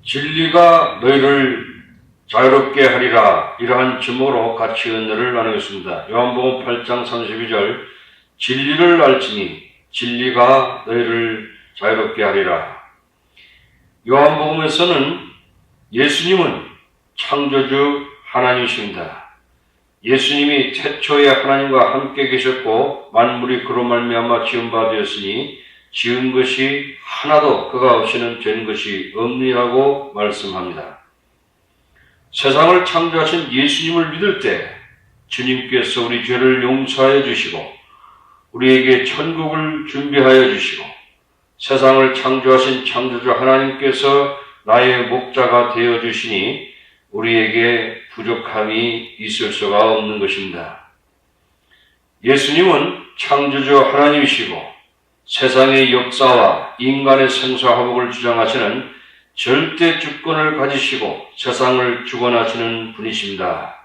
진리가 너희를 자유롭게 하리라. 이러한 제목으로 같이 은혜를 나누겠습니다. 요한복음 8장 32절 진리를 알지니 진리가 너희를 자유롭게 하리라. 요한복음에서는 예수님은 창조주 하나님이십니다. 예수님이 최초의 하나님과 함께 계셨고 만물이 그로 말미암아 지은 바 되었으니 지은 것이 하나도 그가 없이는 된 것이 없느니라고 말씀합니다. 세상을 창조하신 예수님을 믿을 때 주님께서 우리 죄를 용서하여 주시고 우리에게 천국을 준비하여 주시고 세상을 창조하신 창조주 하나님께서 나의 목자가 되어 주시니 우리에게 부족함이 있을 수가 없는 것입니다. 예수님은 창조주 하나님이시고 세상의 역사와 인간의 생사화복을 주장하시는 절대 주권을 가지시고 세상을 주관하시는 분이십니다.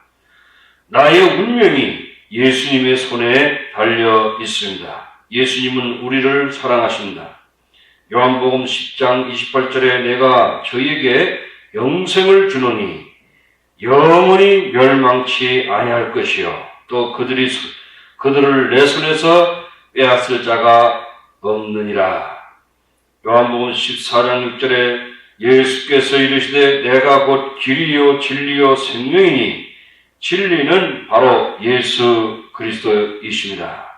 나의 운명이 예수님의 손에 달려 있습니다. 예수님은 우리를 사랑하십니다. 요한복음 10장 28절에 내가 저희에게 영생을 주노니 영원히 멸망치 아니할 것이요 또 그들을 내 손에서 빼앗을 자가 없느니라. 요한복음 14장 6절에 예수께서 이르시되 내가 곧 길이요 진리요 생명이니 진리는 바로 예수 그리스도이십니다.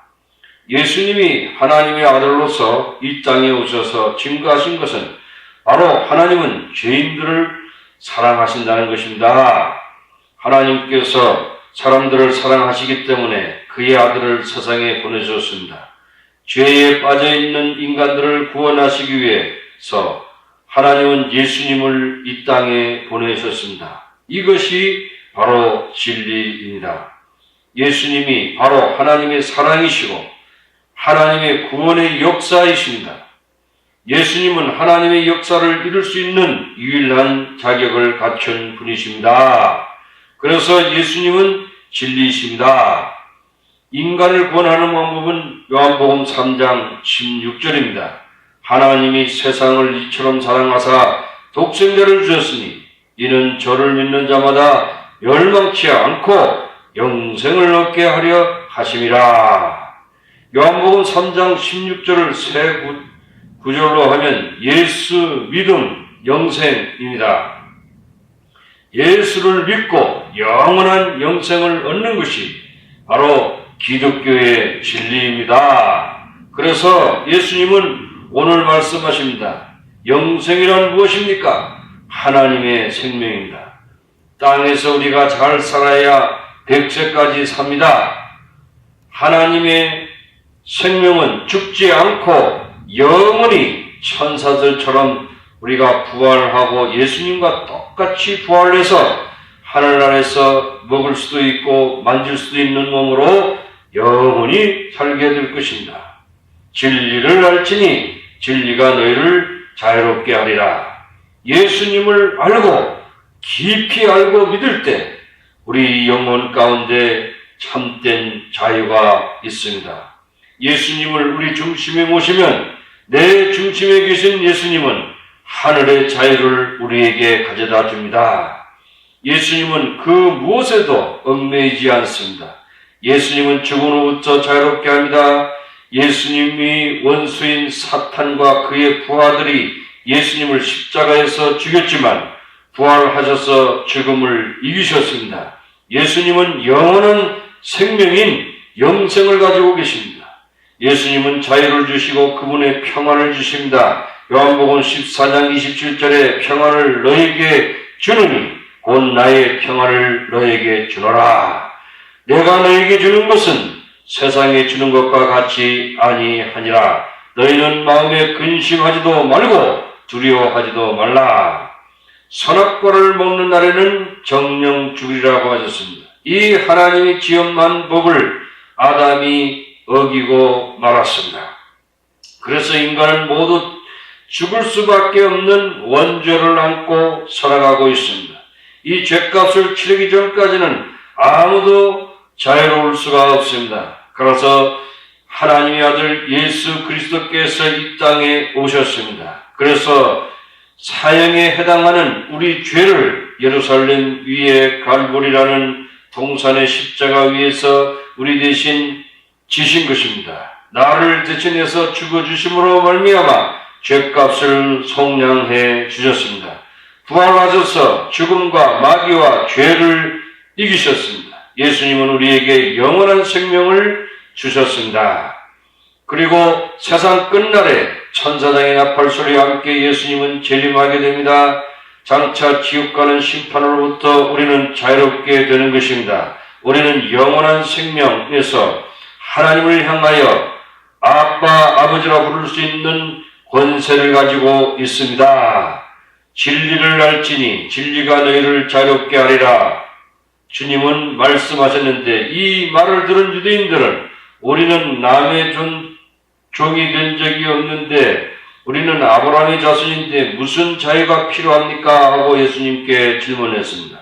예수님이 하나님의 아들로서 이 땅에 오셔서 증거하신 것은 바로 하나님은 죄인들을 사랑하신다는 것입니다. 하나님께서 사람들을 사랑하시기 때문에 그의 아들을 세상에 보내주셨습니다. 죄에 빠져있는 인간들을 구원하시기 위해서 하나님은 예수님을 이 땅에 보내셨습니다. 이것이 바로 진리입니다. 예수님이 바로 하나님의 사랑이시고 하나님의 구원의 역사이십니다. 예수님은 하나님의 역사를 이룰 수 있는 유일한 자격을 갖춘 분이십니다. 그래서 예수님은 진리이십니다. 인간을 구원하는 방법은 요한복음 3장 16절입니다. 하나님이 세상을 이처럼 사랑하사 독생자를 주셨으니 이는 저를 믿는 자마다 멸망치 않고 영생을 얻게 하려 하심이라. 요한복음 3장 16절을 세 구절로 하면 예수, 믿음, 영생입니다. 예수를 믿고 영원한 영생을 얻는 것이 바로 기독교의 진리입니다. 그래서 예수님은 오늘 말씀하십니다. 영생이란 무엇입니까? 하나님의 생명입니다. 땅에서 우리가 잘 살아야 100세까지 삽니다. 하나님의 생명은 죽지 않고 영원히 천사들처럼 우리가 부활하고 예수님과 똑같이 부활해서 하늘나라에서 먹을 수도 있고 만질 수도 있는 몸으로 영원히 살게 될 것입니다. 진리를 알지니 진리가 너희를 자유롭게 하리라. 예수님을 알고 깊이 알고 믿을 때 우리 영혼 가운데 참된 자유가 있습니다. 예수님을 우리 중심에 모시면 내 중심에 계신 예수님은 하늘의 자유를 우리에게 가져다 줍니다. 예수님은 그 무엇에도 얽매이지 않습니다. 예수님은 죽음으로부터 자유롭게 합니다. 예수님이 원수인 사탄과 그의 부하들이 예수님을 십자가에서 죽였지만 부활하셔서 죽음을 이기셨습니다. 예수님은 영원한 생명인 영생을 가지고 계십니다. 예수님은 자유를 주시고 그분의 평안을 주십니다. 요한복음 14장 27절에 평안을 너에게 주느니 곧 나의 평안을 너에게 주노라. 내가 너에게 주는 것은 세상에 주는 것과 같이 아니하니라. 너희는 마음에 근심하지도 말고 두려워하지도 말라. 선악과를 먹는 날에는 정령 죽으리라고 하셨습니다. 이 하나님이 지엄한 법을 아담이 어기고 말았습니다. 그래서 인간은 모두 죽을 수밖에 없는 원죄를 안고 살아가고 있습니다. 이 죗값을 치르기 전까지는 아무도 자유로울 수가 없습니다. 그래서 하나님의 아들 예수 그리스도께서 이 땅에 오셨습니다. 그래서 사형에 해당하는 우리 죄를 예루살렘 위에 갈보리라는 동산의 십자가 위에서 우리 대신 지신 것입니다. 나를 대신해서 죽어주심으로 말미암아 죄값을 속량해 주셨습니다. 부활하셔서 죽음과 마귀와 죄를 이기셨습니다. 예수님은 우리에게 영원한 생명을 주셨습니다. 그리고 세상 끝날에 천사장의 나팔소리와 함께 예수님은 재림하게 됩니다. 장차 지옥 가는 심판으로부터 우리는 자유롭게 되는 것입니다. 우리는 영원한 생명에서 하나님을 향하여 아빠, 아버지라 부를 수 있는 권세를 가지고 있습니다. 진리를 알지니 진리가 너희를 자유롭게 하리라. 주님은 말씀하셨는데 이 말을 들은 유대인들은 우리는 남의 종이 된 적이 없는데 우리는 아브라함의 자손인데 무슨 자유가 필요합니까? 하고 예수님께 질문했습니다.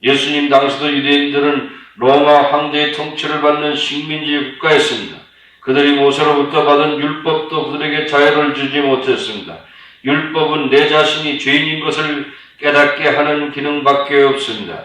예수님 당시도 유대인들은 로마 황제의 통치를 받는 식민지 국가였습니다. 그들이 모세로부터 받은 율법도 그들에게 자유를 주지 못했습니다. 율법은 내 자신이 죄인인 것을 깨닫게 하는 기능밖에 없습니다.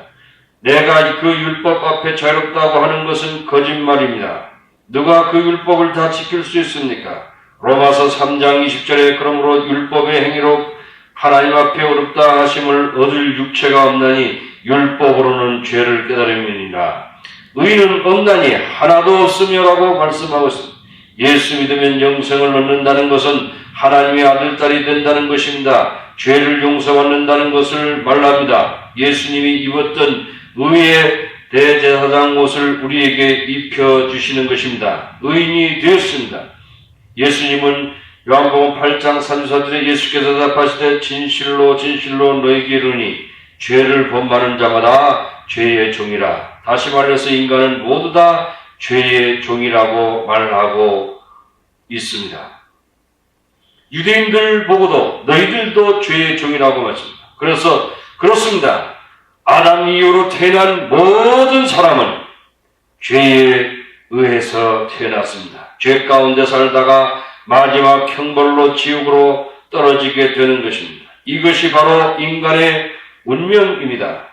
내가 그 율법 앞에 자유롭다고 하는 것은 거짓말입니다. 누가 그 율법을 다 지킬 수 있습니까? 로마서 3장 20절에 그러므로 율법의 행위로 하나님 앞에 어렵다 하심을 얻을 육체가 없나니 율법으로는 죄를 깨달음이니라. 의인은 없나니 하나도 없으며라고 말씀하고 있습니다. 예수 믿으면 영생을 얻는다는 것은 하나님의 아들, 딸이 된다는 것입니다. 죄를 용서받는다는 것을 말합니다. 예수님이 입었던 의의 대제사장 옷을 우리에게 입혀주시는 것입니다. 의인이 되었습니다. 예수님은 요한복음 8장 34절에 예수께서 대답하시되 진실로 진실로 너희에게 이르노니 죄를 범하는 자마다 죄의 종이라. 다시 말해서 인간은 모두 다 죄의 종이라고 말하고 있습니다. 유대인들 보고도 너희들도 죄의 종이라고 말씀합니다. 그래서 그렇습니다. 아담 이후로 태어난 모든 사람은 죄에 의해서 태어났습니다. 죄 가운데 살다가 마지막 형벌로 지옥으로 떨어지게 되는 것입니다. 이것이 바로 인간의 운명입니다.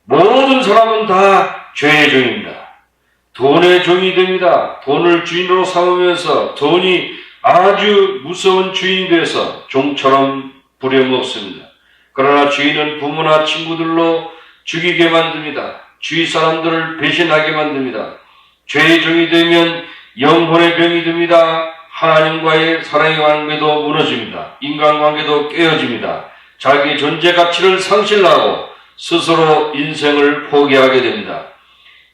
모든 사람은 다 죄의 종입니다. 돈의 종이 됩니다. 돈을 주인으로 삼으면서 돈이 아주 무서운 주인이 돼서 종처럼 부려먹습니다. 그러나 주인은 부모나 친구들로 죽이게 만듭니다. 주위 사람들을 배신하게 만듭니다. 죄의 종이 되면 영혼의 병이 듭니다. 하나님과의 사랑의 관계도 무너집니다. 인간관계도 깨어집니다. 자기 존재 가치를 상실하고 스스로 인생을 포기하게 됩니다.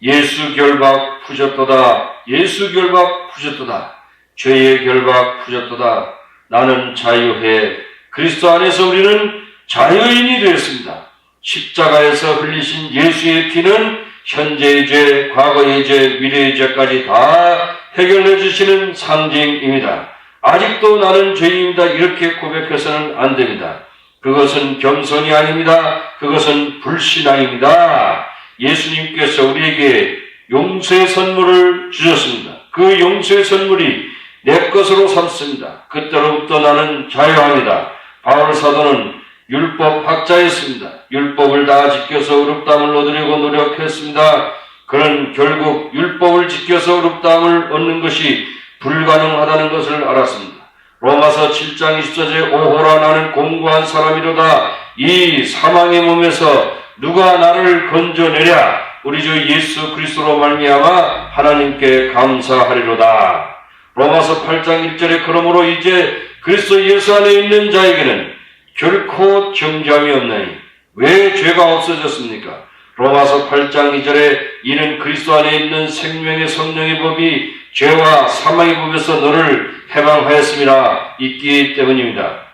예수 결박 푸셨도다. 예수 결박 푸셨도다. 죄의 결박 푸셨도다. 나는 자유해. 그리스도 안에서 우리는 자유인이 되었습니다. 십자가에서 흘리신 예수의 피는 현재의 죄, 과거의 죄, 미래의 죄까지 다 해결해 주시는 상징입니다. 아직도 나는 죄인이다 이렇게 고백해서는 안 됩니다. 그것은 겸손이 아닙니다. 그것은 불신앙입니다. 예수님께서 우리에게 용서의 선물을 주셨습니다. 그 용서의 선물이 내 것으로 삼습니다. 그때로부터 나는 자유합니다. 바울 사도는 율법 학자였습니다. 율법을 다 지켜서 의롭다함을 얻으려고 노력했습니다. 그는 결국 율법을 지켜서 의롭다함을 얻는 것이 불가능하다는 것을 알았습니다. 로마서 7장 24절에 오호라 나는 공고한 사람이로다. 이 사망의 몸에서 누가 나를 건져내랴. 우리 주 예수 그리스도로 말미암아 하나님께 감사하리로다. 로마서 8장 1절에 그러므로 이제 그리스도 예수 안에 있는 자에게는 결코 정죄함이 없나니 왜 죄가 없어졌습니까? 로마서 8장 2절에 이는 그리스도 안에 있는 생명의 성령의 법이 죄와 사망의 법에서 너를 해방하였음이라 있기 때문입니다.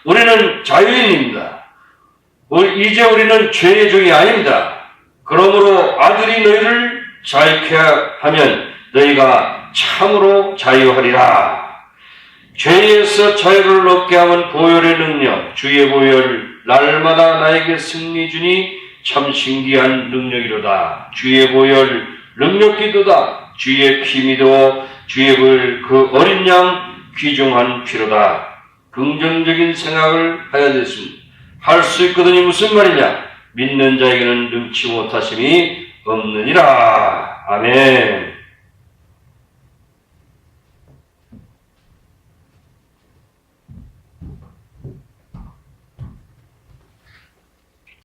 우리는 자유인입니다. 이제 우리는 죄의 종이 아닙니다. 그러므로 아들이 너희를 자유케 하면 너희가 참으로 자유하리라. 죄에서 자유를 얻게 하면 보혈의 능력, 주의 보혈 날마다 나에게 승리 주니 참 신기한 능력이로다. 주의 보혈 능력기도다. 주의 피 믿어 주의 보혈 그 어린 양 귀중한 피로다. 긍정적인 생각을 해야 됐습니다. 할 수 있거든이 무슨 말이냐? 믿는 자에게는 능치 못하심이 없느니라. 아멘.